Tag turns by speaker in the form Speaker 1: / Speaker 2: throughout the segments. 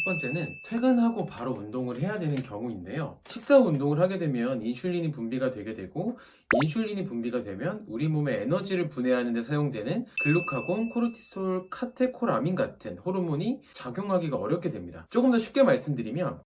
Speaker 1: 첫 번째는 퇴근하고 바로 운동을 해야 되는 경우인데요. 식사 후 운동을 하게 되면 인슐린이 분비가 되게 되고, 인슐린이 분비가 되면 우리 몸의 에너지를 분해하는 데 사용되는 글루카곤, 코르티솔, 카테콜아민 같은 호르몬이 작용하기가 어렵게 됩니다. 조금 더 쉽게 말씀드리면,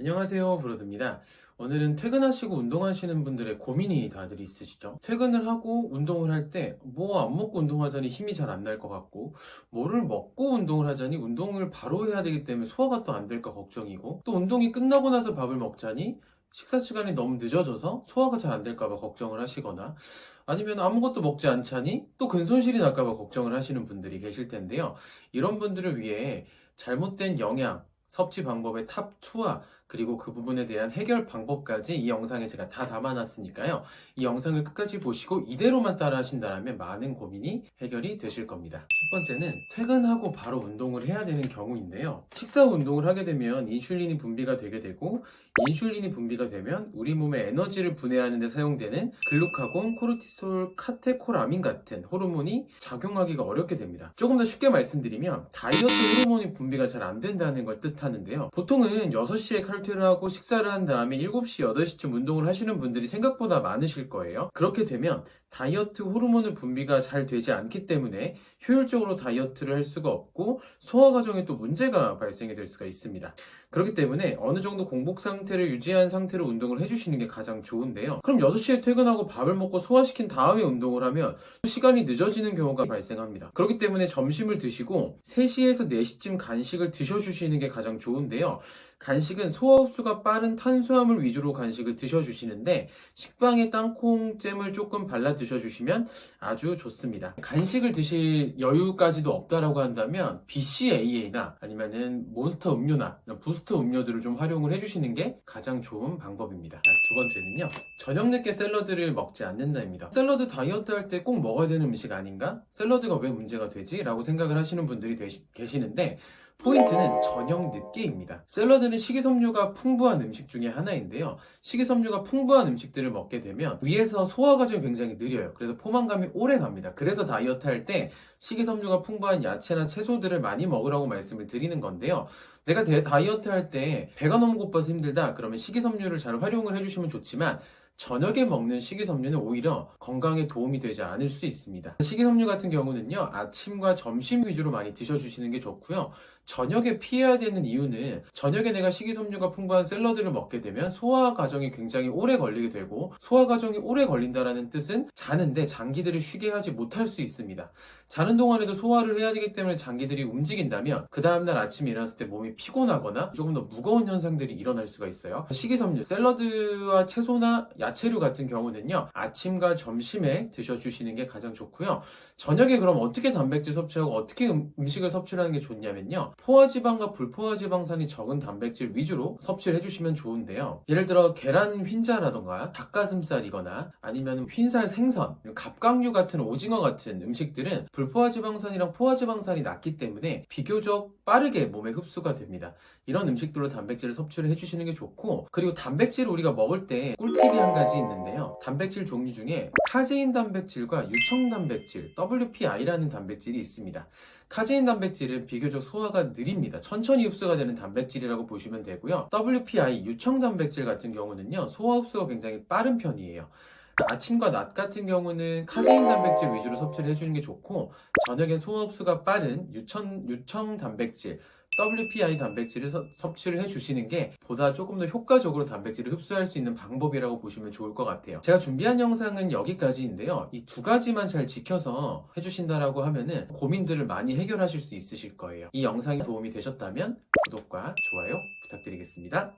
Speaker 1: 안녕하세요, 브로드입니다. 오늘은 퇴근하시고 운동하시는 분들의 고민이 다들 있으시죠? 퇴근을 하고 운동을 할 때 뭐 안 먹고 운동하자니 힘이 잘 안 날 것 같고, 뭐를 먹고 운동을 하자니 운동을 바로 해야 되기 때문에 소화가 또 안 될까 걱정이고, 또 운동이 끝나고 나서 밥을 먹자니 식사 시간이 너무 늦어져서 소화가 잘 안 될까 봐 걱정을 하시거나, 아니면 아무것도 먹지 않자니 또 근손실이 날까 봐 걱정을 하시는 분들이 계실 텐데요. 이런 분들을 위해 잘못된 영양 섭취 방법의 탑2와 그리고 그 부분에 대한 해결 방법까지 이 영상에 제가 다 담아놨으니까요. 이 영상을 끝까지 보시고 이대로만 따라 하신다면 많은 고민이 해결이 되실 겁니다. 첫 번째는 퇴근하고 바로 운동을 해야 되는 경우인데요. 식사 후 운동을 하게 되면 인슐린이 분비가 되게 되고, 인슐린이 분비가 되면 우리 몸의 에너지를 분해하는 데 사용되는 글루카곤, 코르티솔, 카테콜아민 같은 호르몬이 작용하기가 어렵게 됩니다. 조금 더 쉽게 말씀드리면 다이어트 호르몬이 분비가 잘 안 된다는 걸 뜻하는데요. 보통은 6시에 칼퇴를 하고 식사를 한 다음에 7시, 8시쯤 운동을 하시는 분들이 생각보다 많으실 거예요. 그렇게 되면 다이어트 호르몬의 분비가 잘 되지 않기 때문에 효율적으로 다이어트를 할 수가 없고 소화 과정에 또 문제가 발생이 될 수가 있습니다. 그렇기 때문에 어느 정도 공복 상태를 유지한 상태로 운동을 해주시는 게 가장 좋은데요. 그럼 6시에 퇴근하고 밥을 먹고 소화시킨 다음에 운동을 하면 시간이 늦어지는 경우가 발생합니다. 그렇기 때문에 점심을 드시고 3시에서 4시쯤 간식을 드셔주시는 게 가장 좋은데요. 간식은 소화 흡수가 빠른 탄수화물 위주로 간식을 드셔주시는데, 식빵에 땅콩잼을 조금 발라 드셔주시면 아주 좋습니다. 간식을 드실 여유까지도 없다라고 한다면 BCAA나 아니면은 몬스터 음료나 부스트 음료들을 좀 활용을 해주시는 게 가장 좋은 방법입니다. 자, 두 번째는요, 저녁 늦게 샐러드를 먹지 않는다입니다. 샐러드 다이어트 할 때 꼭 먹어야 되는 음식 아닌가? 샐러드가 왜 문제가 되지? 라고 생각을 하시는 분들이 계시는데, 포인트는 저녁 늦게입니다. 샐러드는 식이섬유가 풍부한 음식 중에 하나인데요. 식이섬유가 풍부한 음식들을 먹게 되면 위에서 소화 과정이 굉장히 느려요. 그래서 포만감이 오래 갑니다. 그래서 다이어트 할 때 식이섬유가 풍부한 야채나 채소들을 많이 먹으라고 말씀을 드리는 건데요. 내가 다이어트 할 때 배가 너무 고파서 힘들다, 그러면 식이섬유를 잘 활용을 해주시면 좋지만, 저녁에 먹는 식이섬유는 오히려 건강에 도움이 되지 않을 수 있습니다. 식이섬유 같은 경우는요, 아침과 점심 위주로 많이 드셔주시는 게 좋고요. 저녁에 피해야 되는 이유는, 저녁에 내가 식이섬유가 풍부한 샐러드를 먹게 되면 소화 과정이 굉장히 오래 걸리게 되고, 소화 과정이 오래 걸린다는 뜻은 자는데 장기들을 쉬게 하지 못할 수 있습니다. 자는 동안에도 소화를 해야 되기 때문에 장기들이 움직인다면 그 다음날 아침에 일어났을 때 몸이 피곤하거나 조금 더 무거운 현상들이 일어날 수가 있어요. 식이섬유, 샐러드와 채소나 야채류 같은 경우는요, 아침과 점심에 드셔주시는 게 가장 좋고요. 저녁에 그럼 어떻게 단백질 섭취하고 어떻게 음식을 섭취를 하는 게 좋냐면요, 포화지방과 불포화지방산이 적은 단백질 위주로 섭취를 해주시면 좋은데요. 예를 들어 계란 흰자라던가 닭가슴살이거나 아니면 흰살 생선, 갑각류 같은 오징어 같은 음식들은 불포화지방산이랑 포화지방산이 낮기 때문에 비교적 빠르게 몸에 흡수가 됩니다. 이런 음식들로 단백질을 섭취를 해주시는 게 좋고, 그리고 단백질을 우리가 먹을 때 꿀팁이 한 가지 있는데요. 단백질 종류 중에 카제인 단백질과 유청 단백질, WPI라는 단백질이 있습니다. 카제인 단백질은 비교적 소화가 느립니다. 천천히 흡수가 되는 단백질이라고 보시면 되고요. WPI, 유청 단백질 같은 경우는요, 소화 흡수가 굉장히 빠른 편이에요. 아침과 낮 같은 경우는 카제인 단백질 위주로 섭취를 해주는 게 좋고, 저녁에 소화 흡수가 빠른 유청 단백질, WPI 단백질을 섭취를 해주시는 게 보다 조금 더 효과적으로 단백질을 흡수할 수 있는 방법이라고 보시면 좋을 것 같아요. 제가 준비한 영상은 여기까지인데요. 이 두 가지만 잘 지켜서 해주신다라고 하면은 고민들을 많이 해결하실 수 있으실 거예요. 이 영상이 도움이 되셨다면 구독과 좋아요 부탁드리겠습니다.